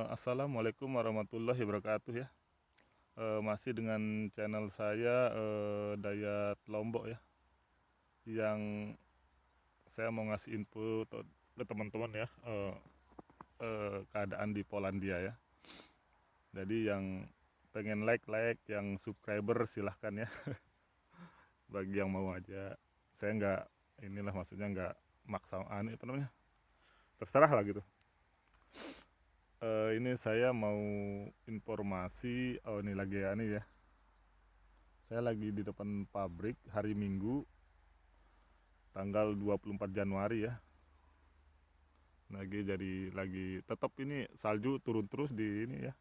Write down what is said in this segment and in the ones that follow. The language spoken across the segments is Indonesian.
Assalamualaikum warahmatullahi wabarakatuh ya. Masih dengan channel saya, Dayat Lombok ya, yang saya mau ngasih info ke teman-teman ya, keadaan di Polandia ya. Jadi yang pengen like, yang subscriber silahkan ya, bagi yang mau aja. Saya nggak, inilah maksudnya nggak maksa, apa namanya, terserah lah gitu. Ini saya mau informasi, oh ini lagi ya, nih ya. Saya lagi di depan pabrik hari Minggu tanggal 24 Januari ya. Lagi tetap ini salju turun terus di ini ya.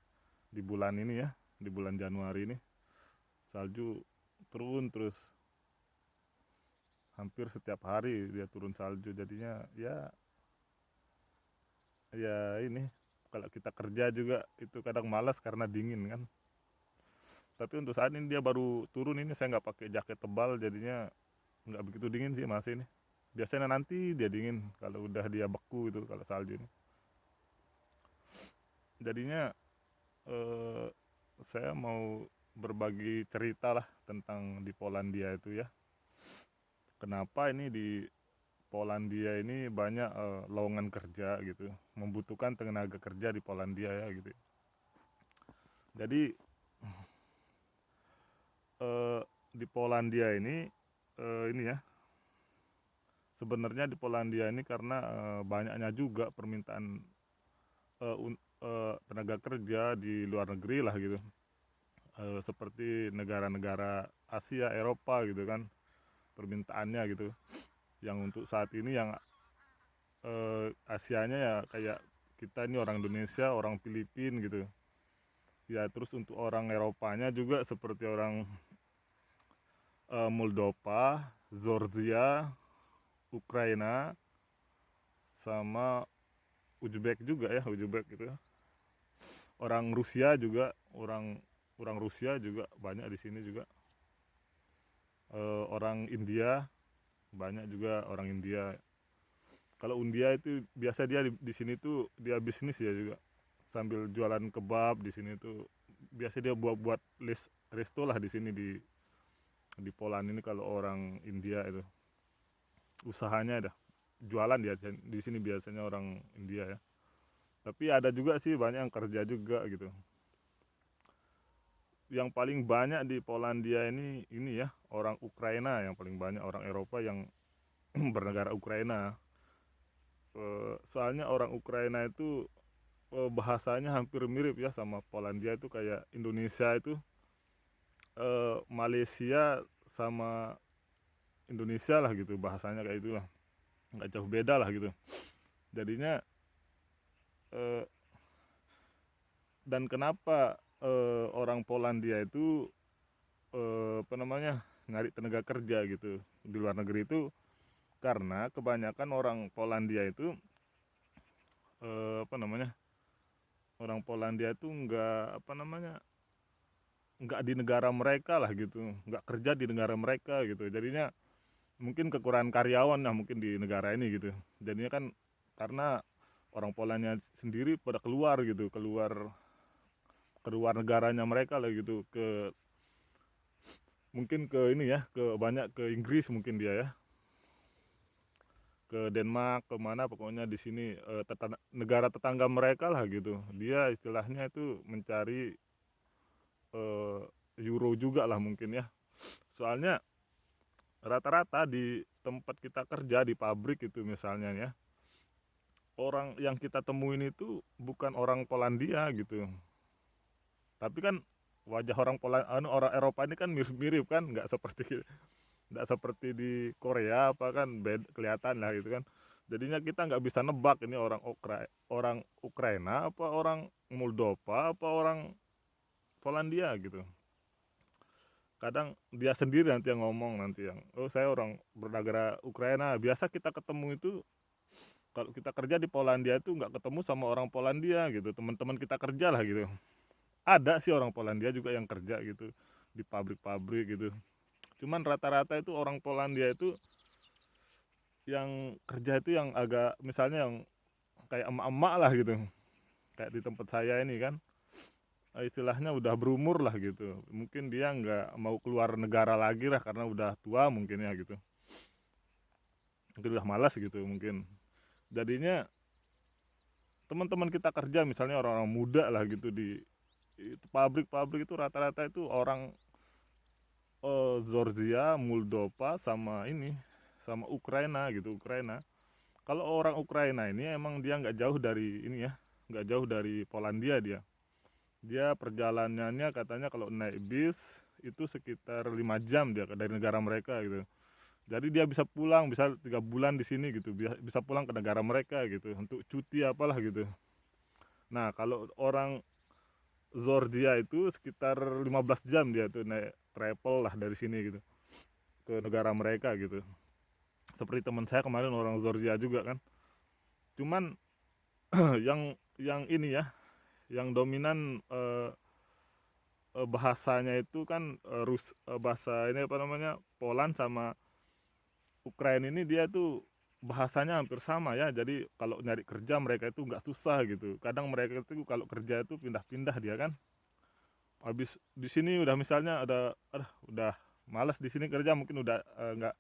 Di bulan ini ya, di bulan Januari ini. Salju turun terus. Hampir setiap hari dia turun salju, jadinya ya ini kalau kita kerja juga itu kadang malas karena dingin kan. Tapi untuk saat ini dia baru turun ini, saya nggak pakai jaket tebal, jadinya nggak begitu dingin sih masih ini. Biasanya nanti dia dingin kalau udah dia beku itu, kalau salju ini. Jadinya eh, saya mau berbagi cerita lah tentang di Polandia itu ya. Kenapa ini di Polandia ini banyak lowongan kerja gitu, membutuhkan tenaga kerja di Polandia ya gitu. Jadi eh, di Polandia ini ya, sebenarnya di Polandia ini karena banyaknya juga permintaan tenaga kerja di luar negeri lah gitu. Seperti negara-negara Asia, Eropa gitu kan, permintaannya gitu. Yang untuk saat ini yang Asianya ya kayak kita ini orang Indonesia, orang Filipina gitu. Ya terus untuk orang Eropanya juga seperti orang Moldova, Georgia, Ukraina, sama Uzbek juga ya, Uzbek gitu. Orang Rusia juga, orang orang Rusia juga banyak di sini juga. Orang India banyak juga, orang India. Kalau India itu biasa dia di sini tuh dia bisnis ya juga, sambil jualan kebab di sini tuh. Biasa dia buat resto lah di sini di Poland ini. Kalau orang India itu usahanya ada jualan dia di sini biasanya orang India ya. Tapi ada juga sih banyak yang kerja juga gitu. Yang paling banyak di Polandia ini ya orang Ukraina, yang paling banyak orang Eropa yang bernegara Ukraina. Soalnya orang Ukraina itu bahasanya hampir mirip ya sama Polandia, itu kayak Indonesia itu, Malaysia sama Indonesia lah gitu, bahasanya kayak itulah, nggak jauh beda lah gitu. Jadinya eh, dan kenapa orang Polandia itu apa namanya, nyari tenaga kerja gitu di luar negeri itu, karena kebanyakan orang Polandia itu apa namanya, orang Polandia itu nggak apa namanya, nggak di negara mereka lah gitu, nggak kerja di negara mereka gitu. Jadinya mungkin kekurangan karyawan lah mungkin di negara ini gitu. Jadinya kan karena orang Polandia sendiri pada keluar gitu, keluar negaranya mereka lah gitu, ke mungkin ke ini ya, ke banyak ke Inggris mungkin dia ya, ke Denmark, kemana pokoknya di sini negara tetangga mereka lah gitu. Dia istilahnya itu mencari eh, euro juga lah mungkin ya. Soalnya rata-rata di tempat kita kerja di pabrik itu misalnya ya, orang yang kita temuin itu bukan orang Polandia gitu. Tapi kan wajah orang orang Eropa ini kan mirip-mirip kan, nggak seperti di Korea apa kan, kelihatan lah gitu kan. Jadinya kita nggak bisa nebak ini orang Ukraina apa orang Moldova apa orang Polandia gitu. Kadang dia sendiri nanti yang ngomong, nanti yang oh saya orang bernegara Ukraina. Biasa kita ketemu itu kalau kita kerja di Polandia itu nggak ketemu sama orang Polandia gitu, teman-teman kita kerja lah gitu. Ada sih orang Polandia juga yang kerja gitu di pabrik-pabrik gitu. Cuman rata-rata itu orang Polandia itu yang kerja itu yang agak misalnya yang kayak emak-emak lah gitu. kayak di tempat saya ini kan, istilahnya udah berumur lah gitu, mungkin dia nggak mau keluar negara lagi lah karena udah tua mungkin ya gitu, mungkin udah malas gitu mungkin. Jadinya teman-teman kita kerja misalnya orang-orang muda lah gitu di itu pabrik-pabrik itu rata-rata itu orang Georgia, Moldova sama ini sama Ukraina gitu, Ukraina. Kalau orang Ukraina ini emang dia nggak jauh dari ini ya, nggak jauh dari Polandia dia. Dia perjalanannya katanya kalau naik bis itu sekitar 5 jam dia dari negara mereka gitu. Jadi dia bisa pulang, bisa 3 bulan di sini gitu, bisa pulang ke negara mereka gitu untuk cuti apalah gitu. Nah kalau orang Georgia itu sekitar 15 jam dia tuh naik travel lah dari sini gitu ke negara mereka gitu. Seperti teman saya kemarin orang Georgia juga kan. Cuman yang ini ya, yang dominan bahasanya itu kan bahasa ini apa namanya Poland sama Ukraina ini dia tuh bahasanya hampir sama ya. Jadi kalau nyari kerja mereka itu nggak susah gitu. Kadang mereka itu kalau kerja itu pindah-pindah dia kan. Habis di sini udah misalnya udah malas di sini kerja mungkin udah nggak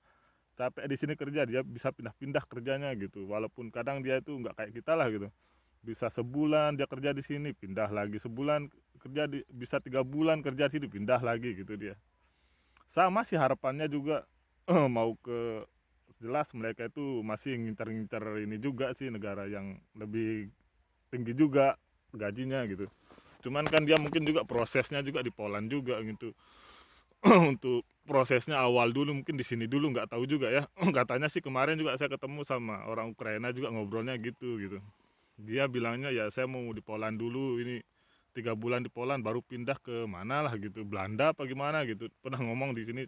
capek di sini kerja dia bisa pindah-pindah kerjanya gitu. Walaupun kadang dia itu nggak kayak kita lah gitu. Bisa sebulan dia kerja di sini pindah lagi, sebulan kerja bisa 3 bulan kerja di sini pindah lagi gitu dia. Sama sih harapannya juga mau ke jelas mereka itu masih ngincar-ngincar ini juga sih negara yang lebih tinggi juga gajinya gitu. Cuman kan dia mungkin juga prosesnya juga di Poland juga gitu. Untuk prosesnya awal dulu mungkin di sini dulu nggak tahu juga ya. Katanya sih kemarin juga saya ketemu sama orang Ukraina juga ngobrolnya gitu. Dia bilangnya ya saya mau di Poland dulu ini 3 bulan di Poland baru pindah ke mana lah gitu, Belanda apa gimana gitu. Pernah ngomong di sini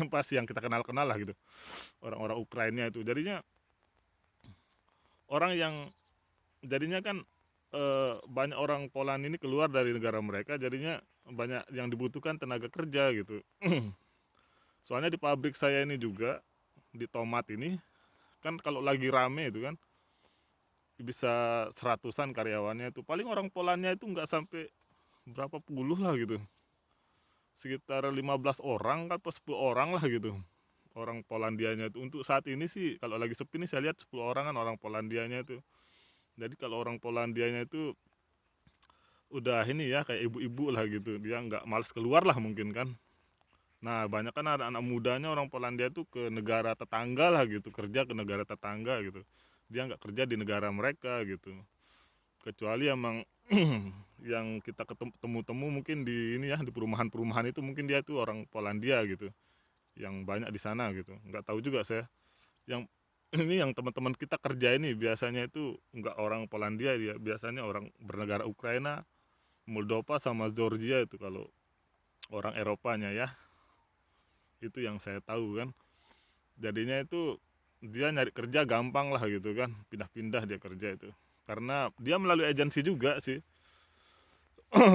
pas yang kita kenal-kenal lah gitu, orang-orang Ukraina itu. Jadinya orang yang jadinya kan banyak orang Poland ini keluar dari negara mereka, jadinya banyak yang dibutuhkan tenaga kerja gitu. Soalnya di pabrik saya ini juga di tomat ini kan kalau lagi rame itu kan bisa 100-an karyawannya itu paling orang Polandnya itu nggak sampai berapa puluh lah gitu, sekitar 15 orang kan pas 10 orang lah gitu orang Polandianya itu. Untuk saat ini sih kalau lagi sepi nih saya lihat 10 orang kan orang Polandianya itu. Jadi kalau orang Polandianya itu udah ini ya kayak ibu-ibu lah gitu, dia nggak males keluar lah mungkin kan. Nah banyak kan anak-anak mudanya orang Polandia itu ke negara tetangga lah gitu, kerja ke negara tetangga gitu, dia nggak kerja di negara mereka gitu, kecuali emang yang kita ketemu mungkin di ini ya di perumahan-perumahan itu mungkin dia itu orang Polandia gitu yang banyak di sana gitu, nggak tahu juga saya. Yang ini yang teman-teman kita kerja ini biasanya itu nggak orang Polandia, dia biasanya orang bernegara Ukraina, Moldova sama Georgia itu kalau orang Eropanya ya, itu yang saya tahu kan. Jadinya itu dia nyari kerja gampang lah gitu kan, pindah-pindah dia kerja itu karena dia melalui agensi juga sih.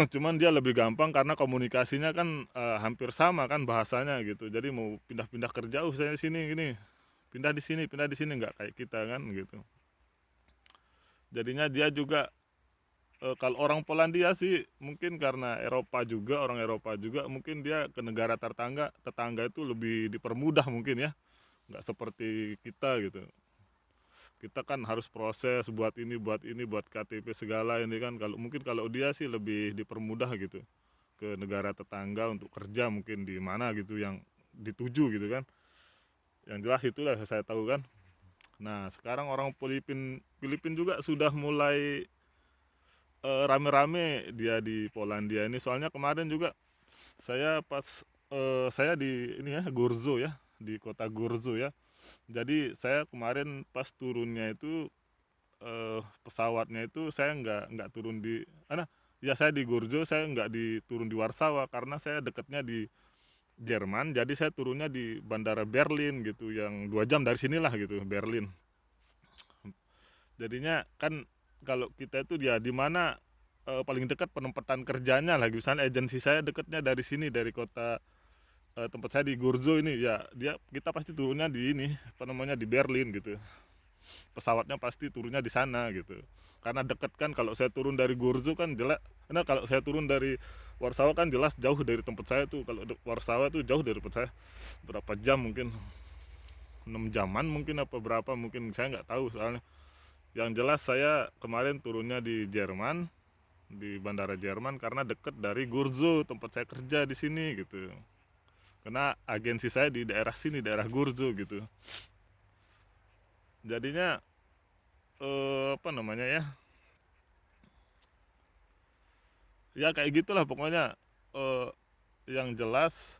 Cuman dia lebih gampang karena komunikasinya kan hampir sama kan bahasanya gitu, jadi mau pindah-pindah kerja saya di sini gini, pindah di sini nggak kayak kita kan gitu. Jadinya dia juga kalau orang Polandia sih mungkin karena Eropa juga, orang Eropa juga mungkin dia ke negara tetangga tetangga itu lebih dipermudah mungkin ya, nggak seperti kita gitu. Kita kan harus proses buat ini buat KTP segala ini kan, kalau mungkin kalau dia sih lebih dipermudah gitu ke negara tetangga untuk kerja mungkin di mana gitu yang dituju gitu kan. Yang jelas itulah yang saya tahu kan. Nah sekarang orang Filipin juga sudah mulai rame-rame dia di Polandia ini. Soalnya kemarin juga saya pas saya di ini ya Gurzo ya, di kota Gurzo ya. Jadi saya kemarin pas turunnya itu pesawatnya itu saya nggak turun di mana ya, saya di Gurzo, saya nggak turun di Warsawa karena saya dekatnya di Jerman. Jadi saya turunnya di bandara Berlin gitu yang 2 jam dari sinilah gitu, Berlin. Jadinya kan kalau kita itu dia di mana paling dekat penempatan kerjanya lagi, misalnya agensi saya dekatnya dari sini dari kota tempat saya di Gurzo ini ya, kita pasti turunnya di ini apa namanya di Berlin gitu. pesawatnya pasti turunnya di sana gitu. Karena deket kan, kalau saya turun dari Gorzo kan jelas, karena kalau saya turun dari Warsawa kan jelas jauh dari tempat saya tuh. Kalau Warsawa tuh jauh dari tempat saya berapa jam, mungkin 6 jaman mungkin, apa berapa mungkin, saya nggak tahu soalnya. Yang jelas saya kemarin turunnya di Jerman, di bandara Jerman, karena deket dari Gurzo tempat saya kerja di sini gitu. Karena agensi saya di daerah sini, daerah Gurzo gitu. Jadinya apa namanya ya? Ya kayak gitulah pokoknya. eh, yang jelas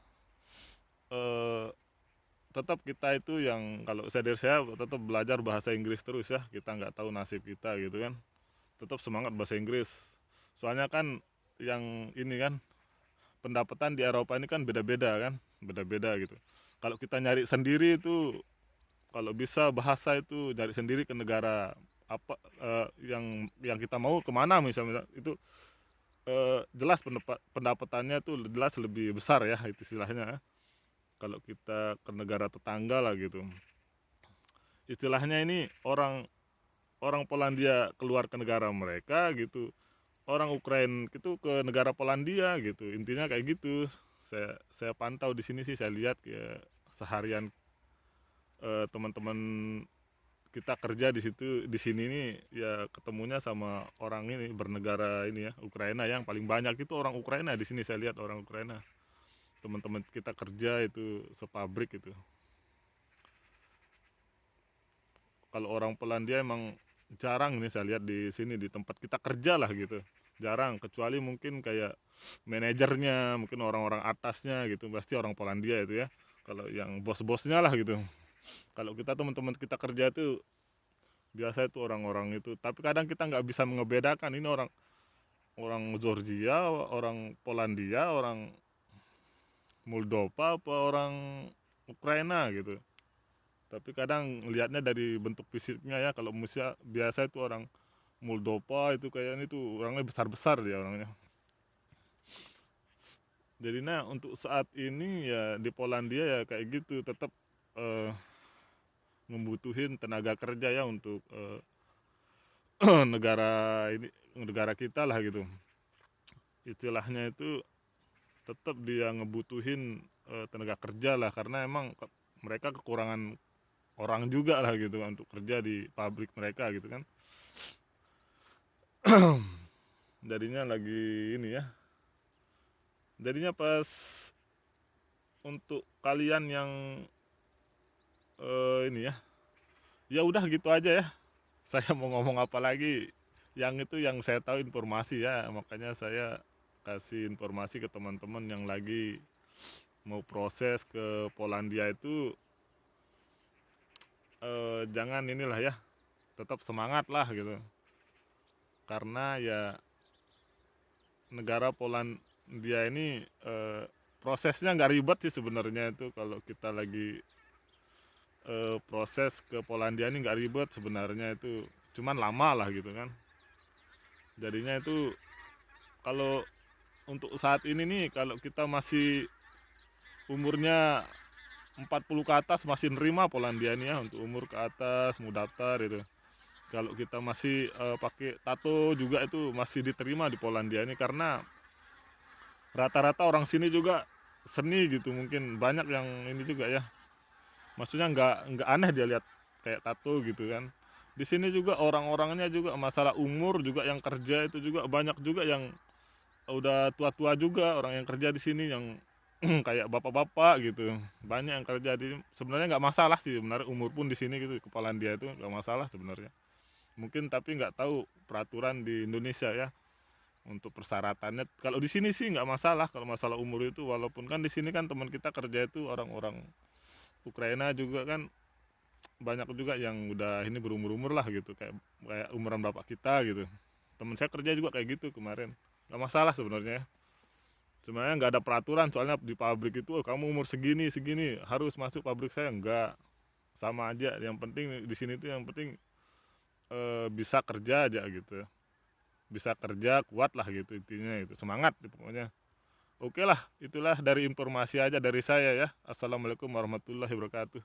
eh, tetap kita itu, yang kalau saya dari saya tetap belajar bahasa Inggris terus ya. Kita nggak tahu nasib kita gitu kan. Tetap semangat bahasa Inggris. Soalnya kan yang ini kan, pendapatan di Eropa ini kan beda-beda kan, beda-beda gitu. Kalau kita nyari sendiri itu, kalau bisa bahasa itu nyari sendiri ke negara apa, yang kita mau kemana misalnya itu, jelas pendapatannya itu jelas lebih besar ya, itu istilahnya. Kalau kita ke negara tetangga lah gitu, istilahnya ini orang orang Polandia keluar ke negara mereka gitu, orang Ukraina itu ke negara Polandia gitu, intinya kayak gitu. Saya pantau di sini sih, saya lihat ya seharian teman-teman kita kerja di situ, di sini nih ya, ketemunya sama orang ini bernegara ini ya, Ukraina. Yang paling banyak itu orang Ukraina di sini, saya lihat orang Ukraina. Teman-teman kita kerja itu sepabrik itu. Kalau orang Polandia emang jarang nih saya lihat di sini, di tempat kita kerja lah gitu. Jarang, kecuali mungkin kayak manajernya, mungkin orang-orang atasnya gitu, pasti orang Polandia itu ya. Kalau yang bos-bosnya lah gitu. Kalau kita teman-teman kita kerja itu biasa itu orang-orang itu. Tapi kadang kita nggak bisa mengebedakan ini orang orang Georgia, orang Polandia, orang Moldova, apa orang Ukraina gitu. Tapi kadang lihatnya dari bentuk fisiknya ya, kalau musia biasa itu orang Moldova itu kayaknya itu orangnya besar-besar dia orangnya. Jadinya untuk saat ini ya di Polandia ya kayak gitu, tetap eh, membutuhin tenaga kerja ya untuk negara ini, negara kita lah gitu. Istilahnya itu tetap dia ngebutuhin tenaga kerja lah, karena emang mereka kekurangan orang juga lah gitu untuk kerja di pabrik mereka gitu kan. Jadinya lagi ini ya, jadinya pas untuk kalian yang ini ya, ya udah gitu aja ya. Saya mau ngomong apa lagi, yang itu yang saya tahu informasi ya, makanya saya kasih informasi ke teman-teman yang lagi mau proses ke Polandia itu, jangan inilah ya, tetap semangat lah gitu, karena ya negara Polandia ini prosesnya nggak ribet sih sebenarnya. Itu kalau kita lagi proses ke Polandia ini nggak ribet sebenarnya, itu cuman lama lah gitu kan. Jadinya itu kalau untuk saat ini nih, kalau kita masih umurnya 40 ke atas masih nerima Polandia ini ya, untuk umur ke atas mau daftar itu. Kalau kita masih pakai tato juga itu masih diterima di Polandia ini, karena rata-rata orang sini juga seni gitu, mungkin banyak yang ini juga ya. Maksudnya nggak aneh dia lihat kayak tato gitu kan. Di sini juga orang-orangnya juga masalah umur juga, yang kerja itu juga banyak juga yang udah tua-tua juga, orang yang kerja di sini yang kayak bapak-bapak gitu. Banyak yang kerja di, sebenarnya nggak masalah sih sebenarnya umur pun di sini gitu, kepalaan dia itu nggak masalah sebenarnya. Mungkin tapi nggak tahu peraturan di Indonesia ya untuk persyaratannya. Kalau di sini sih nggak masalah kalau masalah umur itu, walaupun kan di sini kan teman kita kerja itu orang-orang Ukraina juga kan, banyak juga yang udah ini berumur-umur lah gitu, kayak kayak umuran bapak kita gitu. Temen saya kerja juga kayak gitu kemarin, nggak masalah sebenarnya. Sebenarnya nggak ada peraturan, soalnya di pabrik itu, oh, kamu umur segini segini harus masuk pabrik saya, nggak, sama aja. Yang penting di sini tuh yang penting bisa kerja aja gitu, bisa kerja kuat lah gitu, intinya itu semangat pokoknya. Oke lah, itulah dari informasi aja dari saya ya. Assalamualaikum warahmatullahi wabarakatuh.